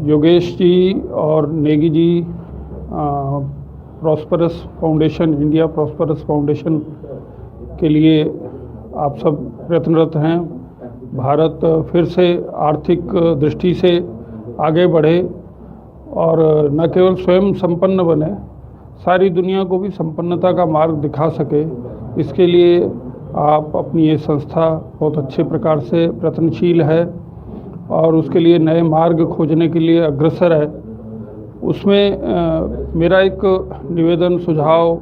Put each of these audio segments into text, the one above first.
योगेश जी और Negi ji prosperous foundation, India prosperous foundation के लिए आप सब प्रयत्नरत हैं। भारत फिर से आर्थिक दृष्टि से आगे बढ़े और न केवल स्वयं संपन्न बने, सारी दुनिया को भी संपन्नता का मार्ग दिखा सके। इसके लिए आप अपनी ये संस्था बहुत अच्छे प्रकार से प्रयत्नशील है और उसके लिए नए मार्ग खोजने के लिए अग्रसर है। उसमें मेरा एक निवेदन, सुझाव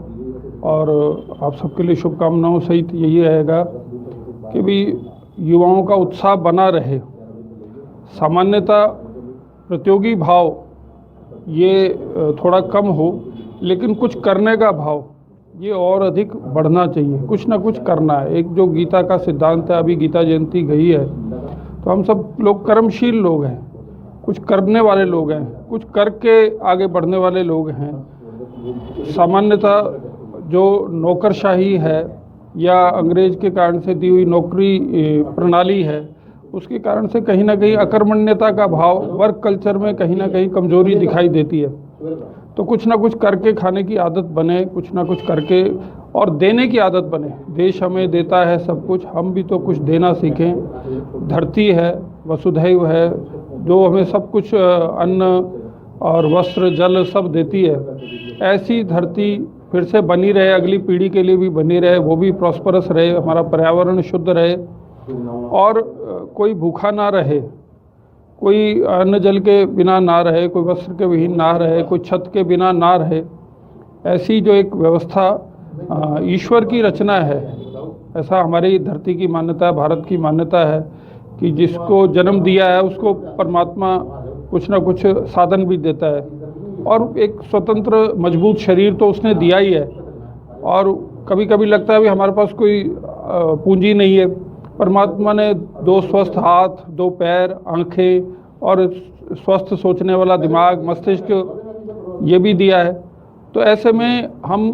और आप सबके लिए शुभकामनाओं सहित यही रहेगा कि भी युवाओं का उत्साह बना रहे। सामान्यतः प्रतियोगी भाव ये थोड़ा कम हो, लेकिन कुछ करने का भाव ये और अधिक बढ़ना चाहिए। कुछ ना कुछ करना है। एक जो गीता का सिद्धांत है, अभी गीता जयंती गई है, तो हम सब लोग कर्मशील लोग हैं, कुछ करने वाले लोग हैं, कुछ करके आगे बढ़ने वाले लोग हैं। सामान्यतः जो नौकरशाही है या अंग्रेज के कारण से दी हुई नौकरी प्रणाली है, उसके कारण से कहीं ना कहीं अकर्मण्यता का भाव वर्क कल्चर में कहीं ना कहीं कमजोरी दिखाई देती है। तो कुछ ना कुछ करके खाने की आदत बने, कुछ ना कुछ करके और देने की आदत बने। देश हमें देता है सब कुछ, हम भी तो कुछ देना सीखें। धरती है, वसुधैव है, जो हमें सब कुछ अन्न और वस्त्र, जल सब देती है। ऐसी धरती फिर से बनी रहे, अगली पीढ़ी के लिए भी बनी रहे, वो भी प्रॉस्परस रहे, हमारा पर्यावरण शुद्ध रहे और कोई भूखा ना रहे, कोई अन्न जल के बिना ना रहे, कोई वस्त्र के विहीन ना रहे, कोई छत के बिना ना रहे। ऐसी जो एक व्यवस्था ईश्वर की रचना है, ऐसा हमारी धरती की मान्यता है, भारत की मान्यता है कि जिसको जन्म दिया है उसको परमात्मा कुछ ना कुछ साधन भी देता है और एक स्वतंत्र मजबूत शरीर तो उसने दिया ही है। और कभी कभी लगता है भी हमारे पास कोई पूंजी नहीं है। परमात्मा ने 2 स्वस्थ हाथ, 2 पैर, आंखें और स्वस्थ सोचने वाला दिमाग, मस्तिष्क ये भी दिया है। तो ऐसे में हम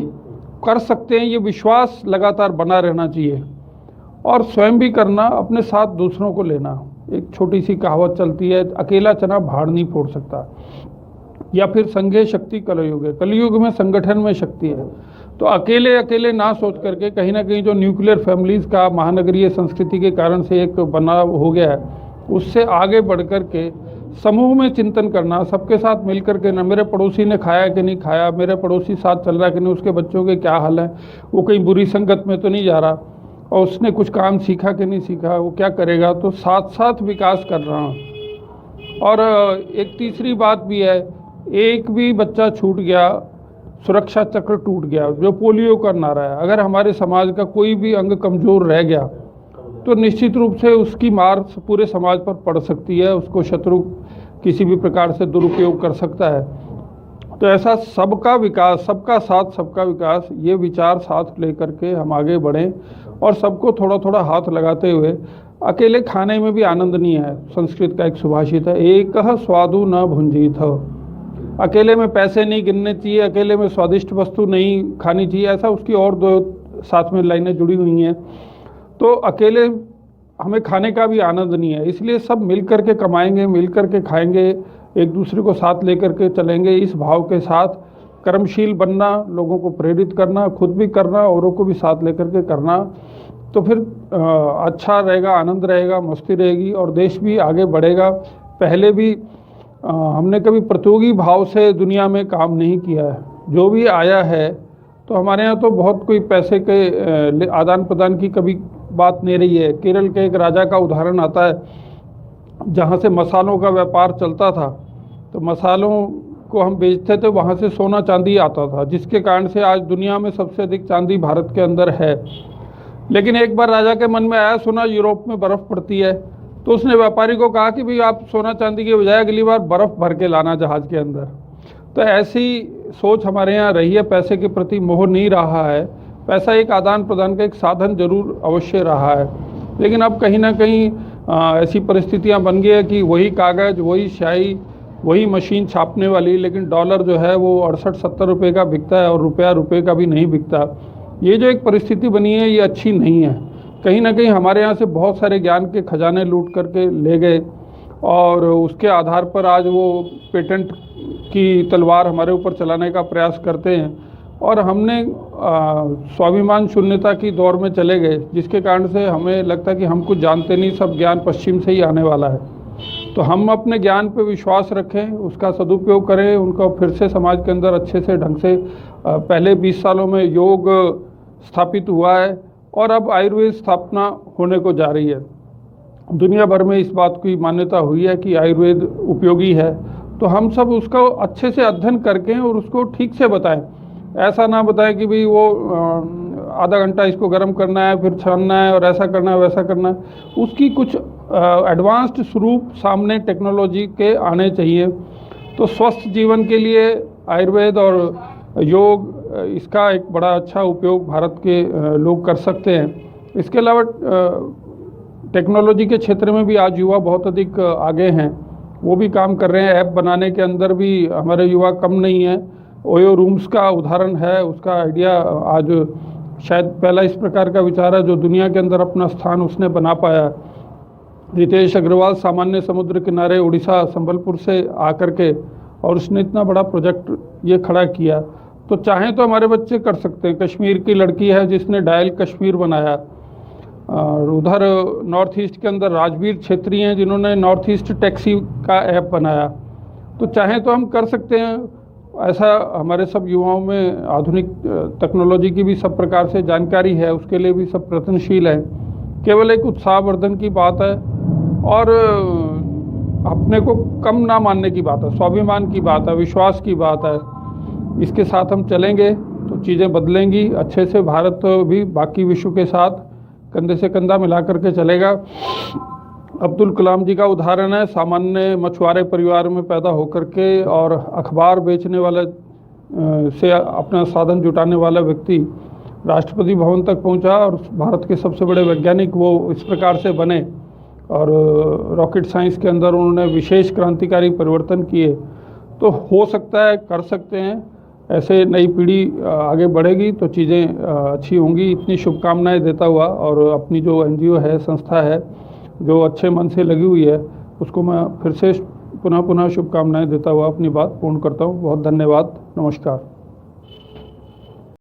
कर सकते हैं, ये विश्वास लगातार बना रहना चाहिए और स्वयं भी करना, अपने साथ दूसरों को लेना। एक छोटी सी कहावत चलती है, अकेला चना भाड़ नहीं फोड़ सकता, या फिर संघे शक्ति कलयुग है, कलयुग में संगठन में शक्ति है। तो अकेले अकेले ना सोच करके कहीं ना कहीं जो न्यूक्लियर फैमिलीज़ का महानगरीय संस्कृति के कारण से एक बनाव हो गया है, उससे आगे बढ़ कर के समूह में चिंतन करना, सबके साथ मिल कर के, ना मेरे पड़ोसी ने खाया कि नहीं खाया, मेरे पड़ोसी साथ चल रहा है कि नहीं, उसके बच्चों के क्या हाल है, वो कहीं बुरी संगत में तो नहीं जा रहा, और उसने कुछ काम सीखा कि नहीं सीखा, वो क्या करेगा, तो साथ साथ विकास कर रहा हूँ। और एक तीसरी बात भी है, एक भी बच्चा छूट गया, सुरक्षा चक्र टूट गया। जो पोलियो का नारा है, अगर हमारे समाज का कोई भी अंग कमज़ोर रह गया तो निश्चित रूप से उसकी मार पूरे समाज पर पड़ सकती है, उसको शत्रु किसी भी प्रकार से दुरुपयोग कर सकता है। तो ऐसा सबका विकास, सबका साथ सबका विकास, ये विचार साथ लेकर के हम आगे बढ़ें और सबको थोड़ा थोड़ा हाथ लगाते हुए। अकेले खाने में भी आनंद नहीं है। संस्कृत का एक सुभाषित है, एकह स्वादु न भुंजीथ। अकेले में पैसे नहीं गिनने चाहिए, अकेले में स्वादिष्ट वस्तु नहीं खानी चाहिए, ऐसा उसकी और 2 साथ में लाइनें जुड़ी हुई हैं। तो अकेले हमें खाने का भी आनंद नहीं है, इसलिए सब मिल कर के कमाएंगे, मिल कर के खाएंगे, एक दूसरे को साथ लेकर के चलेंगे। इस भाव के साथ कर्मशील बनना, लोगों को प्रेरित करना, खुद भी करना, औरों को भी साथ लेकर के करना, तो फिर अच्छा रहेगा, आनंद रहेगा, मस्ती रहेगी और देश भी आगे बढ़ेगा। पहले भी हमने कभी प्रतियोगी भाव से दुनिया में काम नहीं किया है। जो भी आया है तो हमारे यहाँ तो बहुत कोई पैसे के आदान प्रदान की कभी बात नहीं रही है। केरल के एक राजा का उदाहरण आता है, जहाँ से मसालों का व्यापार चलता था, तो मसालों को हम बेचते थे, वहाँ से सोना चांदी आता था, जिसके कारण से आज दुनिया में सबसे अधिक चांदी भारत के अंदर है। लेकिन एक बार राजा के मन में आया, सुना यूरोप में बर्फ़ पड़ती है, तो उसने व्यापारी को कहा कि भाई आप सोना चांदी के बजाय अगली बार बर्फ़ भर के लाना जहाज़ के अंदर। तो ऐसी सोच हमारे यहाँ रही है, पैसे के प्रति मोह नहीं रहा है। पैसा एक आदान प्रदान का एक साधन जरूर अवश्य रहा है, लेकिन अब कहीं ना कहीं ऐसी परिस्थितियाँ बन गई है कि वही कागज़, वही स्याही, वही मशीन छापने वाली, लेकिन डॉलर जो है वो 68-70 रुपये का बिकता है और रुपया रुपये का भी नहीं बिकता। ये जो एक परिस्थिति बनी है ये अच्छी नहीं है। कहीं ना कहीं हमारे यहाँ से बहुत सारे ज्ञान के खजाने लूट करके ले गए और उसके आधार पर आज वो पेटेंट की तलवार हमारे ऊपर चलाने का प्रयास करते हैं। और हमने स्वाभिमान शून्यता की दौर में चले गए, जिसके कारण से हमें लगता है कि हम कुछ जानते नहीं, सब ज्ञान पश्चिम से ही आने वाला है। तो हम अपने ज्ञान पे विश्वास रखें, उसका सदुपयोग करें, उनको फिर से समाज के अंदर अच्छे से ढंग से पहले 20 सालों में योग स्थापित हुआ है और अब आयुर्वेद स्थापना होने को जा रही है। दुनिया भर में इस बात की मान्यता हुई है कि आयुर्वेद उपयोगी है, तो हम सब उसका अच्छे से अध्ययन करके और उसको ठीक से बताएं। ऐसा ना बताएं कि भाई वो आधा घंटा इसको गर्म करना है, फिर छानना है और ऐसा करना है वैसा करना है। उसकी कुछ एडवांस्ड स्वरूप सामने टेक्नोलॉजी के आने चाहिए। तो स्वस्थ जीवन के लिए आयुर्वेद और योग, इसका एक बड़ा अच्छा उपयोग भारत के लोग कर सकते हैं। इसके अलावा टेक्नोलॉजी के क्षेत्र में भी आज युवा बहुत अधिक आगे हैं, वो भी काम कर रहे हैं। ऐप बनाने के अंदर भी हमारे युवा कम नहीं है। ओयो रूम्स का उदाहरण है, उसका आइडिया आज शायद पहला इस प्रकार का विचार है जो दुनिया के अंदर अपना स्थान उसने बना पाया। रितेश अग्रवाल सामान्य समुद्र किनारे उड़ीसा संबलपुर से आकर के, और उसने इतना बड़ा प्रोजेक्ट ये खड़ा किया। तो चाहें तो हमारे बच्चे कर सकते हैं। कश्मीर की लड़की है जिसने डायल कश्मीर बनाया, और उधर नॉर्थ ईस्ट के अंदर राजवीर छेत्री हैं जिन्होंने नॉर्थ ईस्ट टैक्सी का ऐप बनाया। तो चाहें तो हम कर सकते हैं। ऐसा हमारे सब युवाओं में आधुनिक टेक्नोलॉजी की भी सब प्रकार से जानकारी है, उसके लिए भी सब प्रयत्नशील है। केवल एक उत्साहवर्धन की बात है और अपने को कम ना मानने की बात है, स्वाभिमान की बात है, विश्वास की बात है। इसके साथ हम चलेंगे तो चीज़ें बदलेंगी अच्छे से। भारत भी बाकी विश्व के साथ कंधे से कंधा मिला करके चलेगा। अब्दुल कलाम जी का उदाहरण है, सामान्य मछुआरे परिवार में पैदा होकर के और अखबार बेचने वाले से अपना साधन जुटाने वाला व्यक्ति राष्ट्रपति भवन तक पहुंचा और भारत के सबसे बड़े वैज्ञानिक वो इस प्रकार से बने। और रॉकेट साइंस के अंदर उन्होंने विशेष क्रांतिकारी परिवर्तन किए। तो हो सकता है, कर सकते हैं। ऐसे नई पीढ़ी आगे बढ़ेगी तो चीज़ें अच्छी होंगी। इतनी शुभकामनाएं देता हुआ, और अपनी जो NGO है, संस्था है जो अच्छे मन से लगी हुई है, उसको मैं फिर से पुनः शुभकामनाएं देता हुआ अपनी बात पूर्ण करता हूँ। बहुत धन्यवाद। नमस्कार।